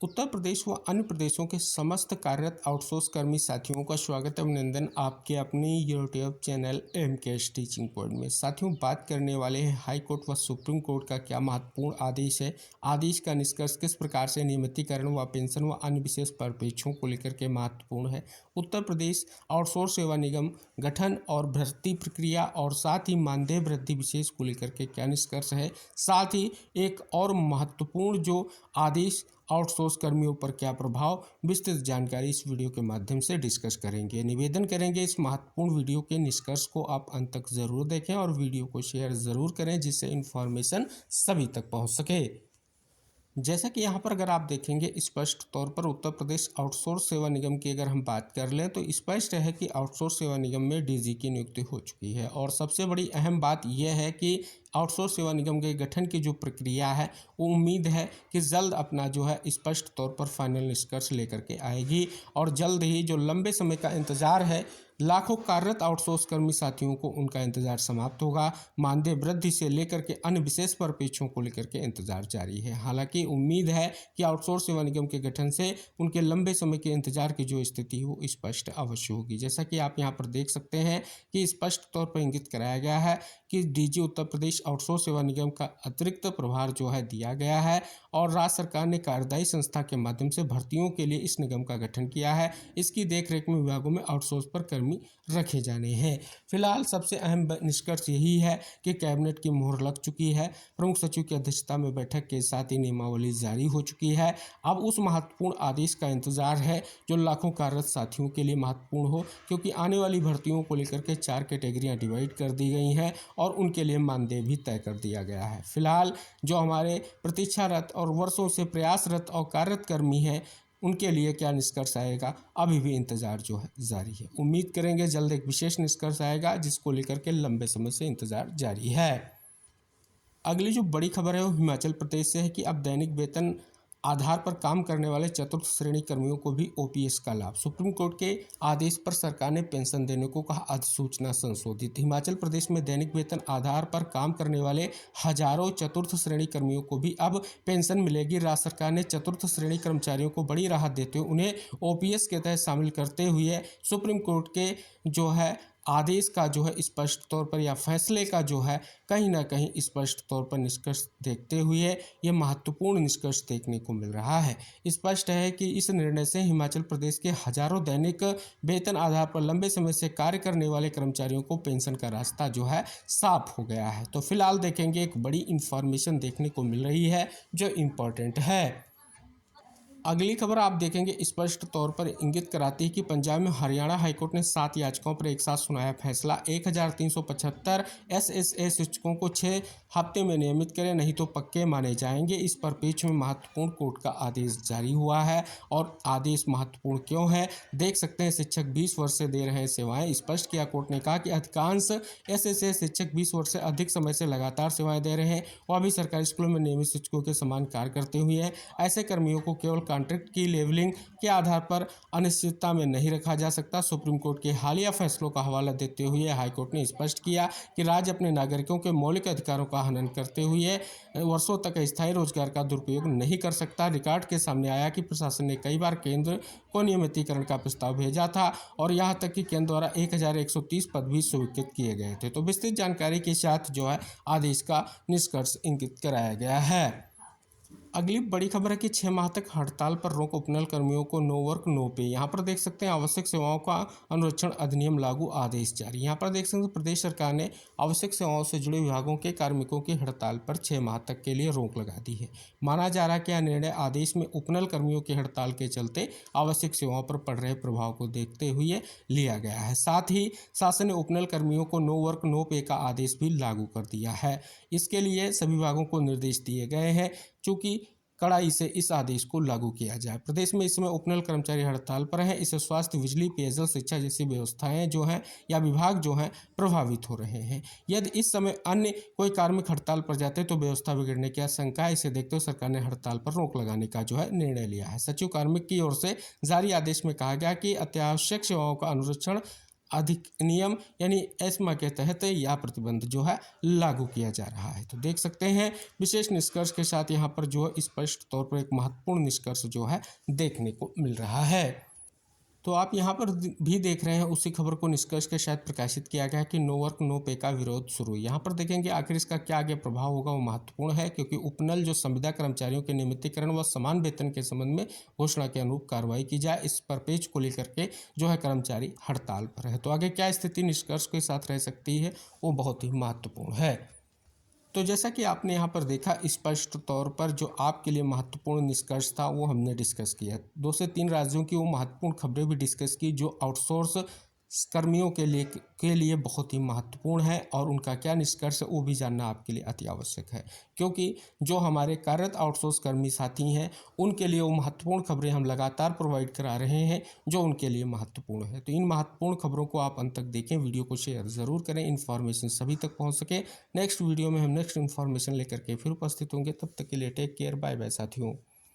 उत्तर प्रदेश व अन्य प्रदेशों के समस्त कार्यरत आउटसोर्स कर्मी साथियों का स्वागत है अभिनंदन आपके अपने YouTube channel MKS teaching point में। साथियों, बात करने वाले हैं हाई कोर्ट व सुप्रीम कोर्ट का क्या महत्वपूर्ण आदेश है। आदेश का निष्कर्ष किस प्रकार से नियमितीकरण व पेंशन व अन्य विशेष परिप्रेक्ष्यों को लेकर के महत्वपूर्ण है। उत्तर प्रदेश आउटसोर्स सेवा निगम गठन और भर्ती प्रक्रिया और साथ ही मानदेय वृद्धि विशेष को लेकर के क्या निष्कर्ष है। साथ ही एक और महत्वपूर्ण जो आदेश आउटसोर्स कर्मियों पर क्या प्रभाव, विस्तृत जानकारी इस वीडियो के माध्यम से डिस्कस करेंगे। निवेदन करेंगे इस महत्वपूर्ण वीडियो के निष्कर्ष को आप अंत तक जरूर देखें और वीडियो को शेयर जरूर करें जिससे इन्फॉर्मेशन सभी तक पहुंच सके। जैसा कि यहाँ पर अगर आप देखेंगे स्पष्ट तौर पर उत्तर प्रदेश आउटसोर्स सेवा निगम की अगर हम बात कर लें तो स्पष्ट है कि आउटसोर्स सेवा निगम में डीजी की नियुक्ति हो चुकी है। और सबसे बड़ी अहम बात यह है कि आउटसोर्स सेवा निगम के गठन की जो प्रक्रिया है वो उम्मीद है कि जल्द अपना जो है स्पष्ट तौर पर फाइनल निष्कर्ष लेकर के आएगी और जल्द ही जो लंबे समय का इंतजार है लाखों कार्यरत आउटसोर्स कर्मी साथियों को उनका इंतजार समाप्त होगा। मानदेय वृद्धि से लेकर के अन्य विशेष परिप्रेक्ष्यों को लेकर के इंतजार जारी है। हालांकि उम्मीद है कि आउटसोर्स सेवा निगम के गठन से उनके लंबे समय के इंतजार की जो स्थिति है वो स्पष्ट अवश्य होगी। जैसा कि आप यहाँ पर देख सकते हैं कि स्पष्ट तौर पर इंगित कराया गया है कि डीजी उत्तर प्रदेश आउटसोर्स सेवा निगम का अतिरिक्त प्रभार जो है दिया गया है और राज्य सरकार ने कार्यदायी संस्था के माध्यम से भर्तियों के लिए इस निगम का गठन किया है। इसकी देखरेख में विभागों में आउटसोर्स पर कर्मी रखे जाने हैं। फिलहाल सबसे अहम निष्कर्ष यही है कि कैबिनेट की मोहर लग चुकी है। प्रमुख सचिव की अध्यक्षता में बैठक के साथ ही नियमावली जारी हो चुकी है। अब उस महत्वपूर्ण आदेश का इंतजार है जो लाखों कार्यरत साथियों के लिए महत्वपूर्ण हो, क्योंकि आने वाली भर्तियों को लेकर के 4 कैटेगरियां डिवाइड कर दी गई हैं और उनके लिए मानदेय भी तय कर दिया गया है। फिलहाल जो हमारे प्रतीक्षारत और वर्षों से प्रयासरत और कार्यरत कर्मी हैं उनके लिए क्या निष्कर्ष आएगा, अभी भी इंतजार जो है जारी है। उम्मीद करेंगे जल्द एक विशेष निष्कर्ष आएगा जिसको लेकर के लंबे समय से इंतजार जारी है। अगली जो बड़ी खबर है वो हिमाचल प्रदेश से है कि अब दैनिक वेतन आधार पर काम करने वाले चतुर्थ श्रेणी कर्मियों को भी ओपीएस का लाभ। सुप्रीम कोर्ट के आदेश पर सरकार ने पेंशन देने को कहा, अधिसूचना संशोधित। हिमाचल प्रदेश में दैनिक वेतन आधार पर काम करने वाले हजारों चतुर्थ श्रेणी कर्मियों को भी अब पेंशन मिलेगी। राज्य सरकार ने चतुर्थ श्रेणी कर्मचारियों को बड़ी राहत देते हुए उन्हें ओपीएस के तहत शामिल करते हुए सुप्रीम कोर्ट के जो है आदेश का जो है स्पष्ट तौर पर या फैसले का जो है कहीं ना कहीं स्पष्ट तौर पर निष्कर्ष देखते हुए ये महत्वपूर्ण निष्कर्ष देखने को मिल रहा है। स्पष्ट है कि इस निर्णय से हिमाचल प्रदेश के हजारों दैनिक वेतन आधार पर लंबे समय से कार्य करने वाले कर्मचारियों को पेंशन का रास्ता जो है साफ हो गया है। तो फिलहाल देखेंगे एक बड़ी इंफॉर्मेशन देखने को मिल रही है जो इम्पोर्टेंट है। अगली खबर आप देखेंगे स्पष्ट तौर पर इंगित कराती है कि पंजाब में हरियाणा हाईकोर्ट ने 7 याचिकाओं पर एक साथ सुनाया फैसला। 1375 एसएसए शिक्षकों को 6 हफ्ते में नियमित करें नहीं तो पक्के माने जाएंगे। इस परिप्रेक्ष्य में महत्वपूर्ण कोर्ट का आदेश जारी हुआ है। और आदेश महत्वपूर्ण क्यों है देख सकते हैं। शिक्षक 20 वर्ष से दे रहे हैं सेवाएं। स्पष्ट किया कोर्ट ने कहा कि अधिकांश एसएसए शिक्षक 20 वर्ष से अधिक समय से लगातार सेवाएं दे रहे हैं और अभी सरकारी स्कूलों में नियमित शिक्षकों के समान कार्य करते हुए हैं। ऐसे कर्मियों को केवल कॉन्ट्रैक्ट की लेवलिंग के आधार पर अनिश्चितता में नहीं रखा जा सकता। सुप्रीम कोर्ट के हालिया फैसलों का हवाला देते हुए हाईकोर्ट ने स्पष्ट किया कि राज्य अपने नागरिकों के मौलिक अधिकारों का हनन करते हुए वर्षों तक स्थायी रोजगार का दुरुपयोग नहीं कर सकता। रिकॉर्ड के सामने आया कि प्रशासन ने कई बार केंद्र को नियमितीकरण का प्रस्ताव भेजा था और यहाँ तक कि केंद्र द्वारा 1130 पद भी स्वीकृत किए गए थे। तो विस्तृत जानकारी के साथ जो है आदेश का निष्कर्ष इंगित कराया गया है। अगली बड़ी खबर है कि 6 माह तक हड़ताल पर रोक, उपनल कर्मियों को नो वर्क नो पे। यहाँ पर देख सकते हैं आवश्यक सेवाओं का अनुरक्षण अधिनियम लागू, आदेश जारी। यहाँ पर देख सकते हैं प्रदेश सरकार ने आवश्यक सेवाओं से जुड़े विभागों के कार्मिकों की हड़ताल पर 6 माह तक के लिए रोक लगा दी है। माना जा रहा है कि यह निर्णय आदेश में उपनल कर्मियों की हड़ताल के चलते आवश्यक सेवाओं पर पड़ रहे प्रभाव को देखते हुए लिया गया है। साथ ही शासन ने उपनल कर्मियों को नो वर्क नो पे का आदेश भी लागू कर दिया है। इसके लिए सभी विभागों को निर्देश दिए गए हैं चूँकि कड़ाई से इस आदेश को लागू किया जाए। प्रदेश में इस समय उपनल कर्मचारी हड़ताल पर हैं। इससे स्वास्थ्य, बिजली, पेयजल, शिक्षा जैसी व्यवस्थाएं जो हैं या विभाग जो हैं प्रभावित हो रहे हैं। यदि इस समय अन्य कोई कार्मिक हड़ताल पर जाते तो व्यवस्था बिगड़ने की आशंका है। इसे देखते हुए सरकार ने हड़ताल पर रोक लगाने का जो है निर्णय लिया है। सचिव कार्मिक की ओर से जारी आदेश में कहा गया कि अत्यावश्यक सेवाओं का अनुरक्षण अधिनियम यानी एस्मा के तहत यह प्रतिबंध जो है लागू किया जा रहा है। तो देख सकते हैं विशेष निष्कर्ष के साथ यहाँ पर जो है स्पष्ट तौर पर एक महत्वपूर्ण निष्कर्ष जो है देखने को मिल रहा है। तो आप यहाँ पर भी देख रहे हैं उसी खबर को निष्कर्ष के साथ प्रकाशित किया गया है कि नो वर्क नो पे का विरोध शुरू। यहाँ पर देखेंगे आखिर इसका क्या आगे प्रभाव होगा, वो महत्वपूर्ण है, क्योंकि उपनल जो संविदा कर्मचारियों के नियमितीकरण व समान वेतन के संबंध में घोषणा के अनुरूप कार्रवाई की जाए, इस पर पेच को लेकर के जो है कर्मचारी हड़ताल पर है। तो आगे क्या स्थिति निष्कर्ष के साथ रह सकती है, वो बहुत ही महत्वपूर्ण है। तो जैसा कि आपने यहाँ पर देखा स्पष्ट तौर पर जो आपके लिए महत्वपूर्ण निष्कर्ष था वो हमने डिस्कस किया। 2 से 3 राज्यों की वो महत्वपूर्ण खबरें भी डिस्कस की जो आउटसोर्स कर्मियों के लिए बहुत ही महत्वपूर्ण है, और उनका क्या निष्कर्ष है वो भी जानना आपके लिए अति आवश्यक है, क्योंकि जो हमारे कार्यरत आउटसोर्स कर्मी साथी हैं उनके लिए वो महत्वपूर्ण खबरें हम लगातार प्रोवाइड करा रहे हैं जो उनके लिए महत्वपूर्ण है। तो इन महत्वपूर्ण खबरों को आप अंत तक देखें, वीडियो को शेयर ज़रूर करें, इन्फॉर्मेशन सभी तक पहुँच सके। नेक्स्ट वीडियो में हम नेक्स्ट इन्फॉर्मेशन लेकर के फिर उपस्थित होंगे, तब तक के लिए टेक केयर, बाय बाय साथियों।